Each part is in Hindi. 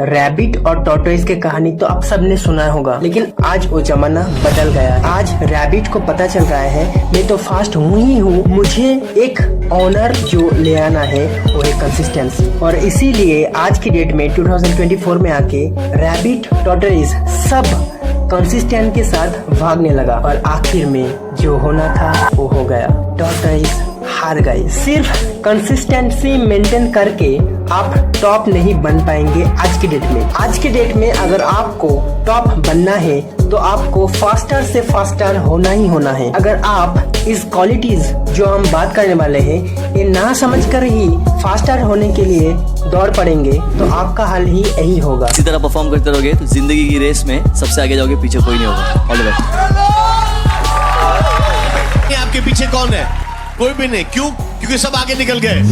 रैबिट और टॉर्टोइस की कहानी तो आप सबने सुना होगा, लेकिन आज वो जमाना बदल गया है। आज रैबिट को पता चल रहा है मैं तो फास्ट हूँ ही हूँ, मुझे एक ऑनर जो ले आना है वो है कंसिस्टेंसी। और इसीलिए आज की डेट में 2024 में आके रैबिट टॉर्टोइस सब कंसिस्टेंट के साथ भागने लगा और आखिर में जो होना था वो हो गया। टॉर्टोइस हार गए। सिर्फ कंसिस्टेंसी मेंटेन करके आप टॉप नहीं बन पाएंगे आज की डेट में। आज की डेट में अगर आपको टॉप बनना है तो आपको फास्टर से फास्टर होना ही होना है। अगर आप इस क्वालिटीज जो हम बात करने वाले हैं ये ना समझ कर ही फास्टर होने के लिए दौड़ पड़ेंगे तो आपका हाल ही यही होगा। इसी तरह परफॉर्म करते रहोगे तो जिंदगी की रेस में सबसे आगे जाओगे, पीछे कोई नहीं होगा। All the best. आपके पीछे कौन है? कोई भी नहीं। क्यों? क्योंकि सब आगे निकल गए।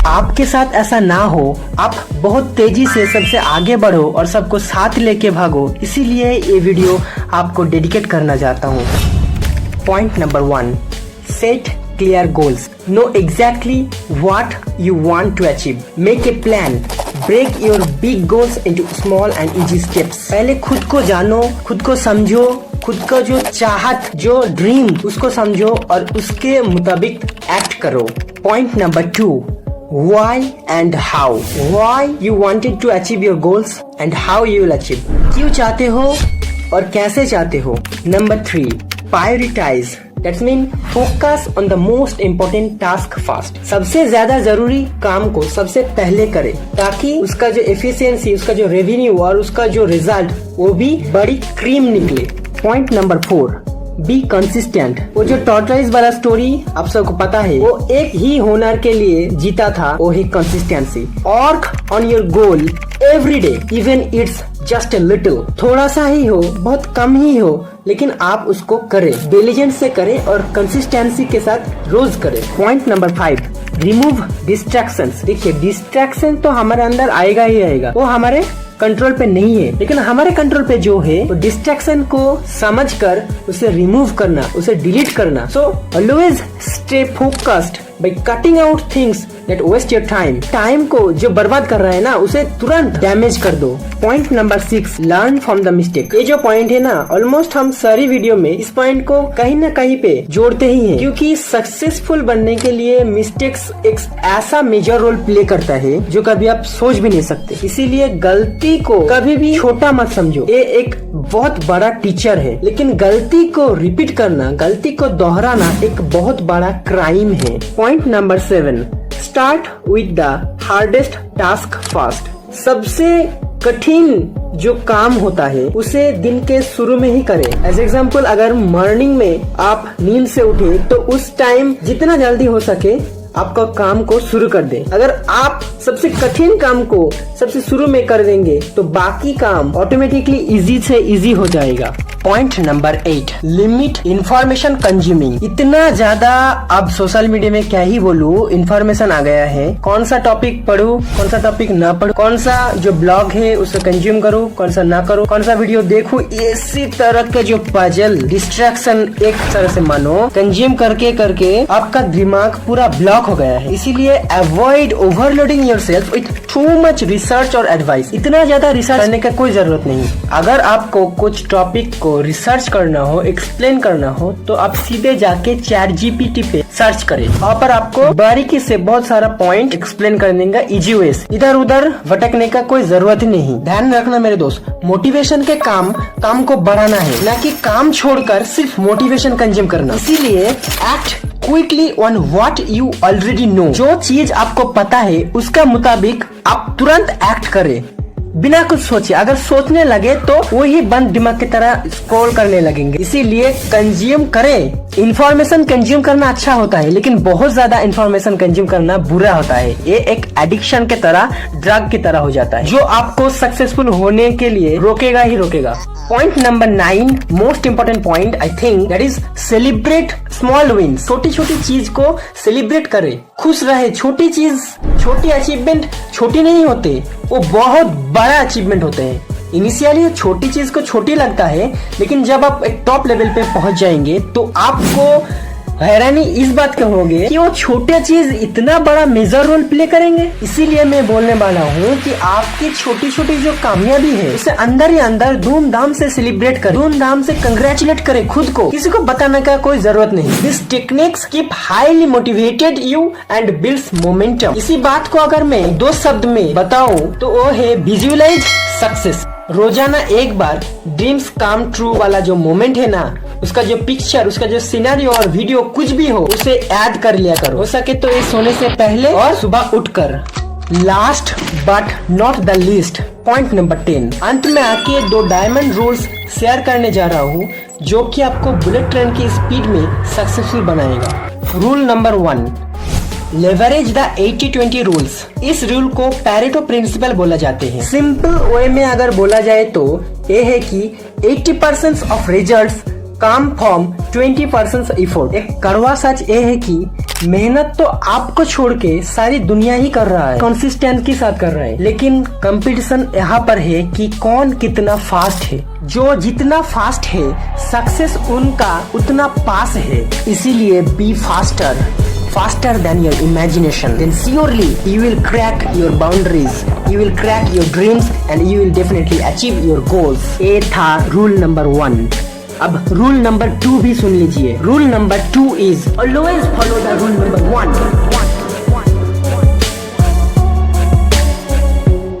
आपके साथ ऐसा ना हो, आप बहुत तेजी से सबसे आगे बढ़ो और सबको साथ लेके भागो। इसीलिए ये वीडियो आपको डेडिकेट करना चाहता हूँ। Point number 1, set clear goals. Know exactly what you want to achieve. Make a plan. Break your big goals into small and easy steps. पहले खुद को जानो, खुद को समझो, खुद का जो चाहत, जो ड्रीम उसको समझो और उसके मुताबिक एक्ट करो। Point number 2, why and how. Why you wanted to achieve your goals and how you will achieve. क्यों चाहते हो और कैसे चाहते हो। Number 3, prioritize. That's mean focus on the most important task first. सबसे ज्यादा जरूरी काम को सबसे पहले करें ताकि उसका जो एफिशिएंसी, उसका जो रेवेन्यू और उसका जो रिजल्ट वो भी बड़ी क्रीम निकले। Point number 4, be consistent. वो जो टॉर्टोइस वाला स्टोरी आप सबको पता है, वो एक ही होनर के लिए जीता था, वो है consistency. Work on your goal every day even it's just a little. थोड़ा सा ही हो, बहुत कम ही हो, लेकिन आप उसको करें, डिलीजेंस से करें और कंसिस्टेंसी के साथ रोज करें। Point number 5, remove distractions. देखिए डिस्ट्रैक्शन तो हमारे अंदर आएगा ही आएगा, वो हमारे कंट्रोल पे नहीं है, लेकिन हमारे कंट्रोल पे जो है वो डिस्ट्रैक्शन को समझकर उसे रिमूव करना, उसे डिलीट करना। So always stay focused by cutting out things that waste your time. Time को जो बर्बाद कर रहा है ना उसे तुरंत डैमेज कर दो। Point number 6, learn from the mistake. ये जो पॉइंट है ना, ऑलमोस्ट हम सारी वीडियो में इस पॉइंट को कहीं ना कहीं पे जोड़ते ही हैं, क्योंकि सक्सेसफुल बनने के लिए मिस्टेक्स एक ऐसा मेजर रोल प्ले करता है जो कभी आप सोच भी नहीं सकते। इसीलिए गलती को कभी भी छोटा मत समझो, ये एक बहुत बड़ा टीचर है। लेकिन गलती को रिपीट करना, गलती को दोहराना एक बहुत बड़ा क्राइम है। Point number 7, start with the hardest task first. सबसे कठिन जो काम होता है उसे दिन के शुरू में ही करें। एज एग्जाम्पल, अगर मॉर्निंग में आप नींद से उठे तो उस टाइम जितना जल्दी हो सके आपका काम को शुरू कर दें। अगर आप सबसे कठिन काम को सबसे शुरू में कर देंगे तो बाकी काम ऑटोमेटिकली इजी से इजी हो जाएगा। Point number 8, limit information consuming. इतना ज्यादा अब सोशल मीडिया में क्या ही बोलूं, इंफॉर्मेशन आ गया है। कौन सा टॉपिक पढ़ूं, कौन सा टॉपिक ना पढ़ूं, कौन सा जो ब्लॉग है उसे कंज्यूम करूं, कौन सा ना करूं, कौन सा वीडियो देखूं, इसी तरह का जो पजल डिस्ट्रैक्शन एक तरह से मानो कंज्यूम करके करके आपका दिमाग पूरा ब्लॉक हो गया है। इसीलिए avoid overloading yourself with too much research और एडवाइस। इतना ज्यादा रिसर्च करने का कोई जरूरत नहीं। अगर आपको कुछ टॉपिक को रिसर्च करना हो, एक्सप्लेन करना हो तो आप सीधे जाके चैट जीपीटी पे सर्च करें। वहाँ पर आपको बारीकी से बहुत सारा पॉइंट एक्सप्लेन कर देगा इजी वे से। इधर उधर भटकने का कोई जरूरत ही नहीं। ध्यान रखना मेरे दोस्त, मोटिवेशन के काम को बढ़ाना है, ना कि काम छोड़कर सिर्फ मोटिवेशन कंज्यूम करना। इसीलिए act quickly on what you already know. जो चीज आपको पता है उसका मुताबिक आप तुरंत एक्ट करें बिना कुछ सोचे। अगर सोचने लगे तो वही बंद दिमाग की तरह स्क्रॉल करने लगेंगे। इसीलिए कंज्यूम करें। इंफॉर्मेशन कंज्यूम करना अच्छा होता है, लेकिन बहुत ज्यादा इंफॉर्मेशन कंज्यूम करना बुरा होता है। ये एक एडिक्शन के तरह, ड्रग की तरह हो जाता है जो आपको सक्सेसफुल होने के लिए रोकेगा ही रोकेगा। Point number 9, most important point I think, that is celebrate small wins. छोटी छोटी चीज को सेलिब्रेट करें, खुश रहे। छोटी चीज, छोटी अचीवमेंट छोटी नहीं होते, वो बहुत बड़ा अचीवमेंट होते हैं। इनिशियली छोटी चीज को छोटी लगता है, लेकिन जब आप एक टॉप लेवल पे पहुंच जाएंगे तो आपको हैरानी इस बात का होगी कि वो छोटे चीज इतना बड़ा मेजर रोल प्ले करेंगे। इसीलिए मैं बोलने वाला हूँ कि आपकी छोटी छोटी जो कामयाबी है उसे अंदर ही अंदर धूमधाम से सेलिब्रेट करें, धूमधाम से कंग्रेचुलेट करें खुद को, किसी को बताने का कोई जरूरत नहीं। This techniques keep highly motivated you and builds momentum. इसी बात को अगर मैं 2 शब्द में बताऊं तो वो है विजुअलाइज सक्सेस। रोजाना एक बार ड्रीम्स कम ट्रू वाला जो मोमेंट है ना, उसका जो पिक्चर, उसका जो सिनेरियो और वीडियो कुछ भी हो उसे ऐड कर लिया करो। हो सके तो ये सोने से पहले और सुबह उठकर। Last but not the least, point number 10। अंत में आके 2 डायमंड रूल्स शेयर करने जा रहा हूँ जो कि आपको बुलेट ट्रेन की स्पीड में सक्सेसफुल बनाएगा। Rule number 1, leverage the 80-20 rules. इस रूल को पैरेटो प्रिंसिपल बोला जाते हैं। सिंपल वे में अगर बोला जाए तो ये है कि 80% of results come from 20% effort. एक कड़वा सच ये है कि मेहनत तो आपको छोड़ के सारी दुनिया ही कर रहा है, कंसिस्टेंस के साथ कर रहा है, लेकिन कंपटीशन यहाँ पर है कि कौन कितना फास्ट है। जो जितना फास्ट है सक्सेस उनका उतना पास है। इसीलिए be faster, faster than your imagination, then surely you will crack your boundaries, you will crack your dreams and you will definitely achieve your goals। ये था रूल नंबर 1। अब रूल नंबर 2 भी सुन लीजिए। Rule number 2 is always follow the rule number 1।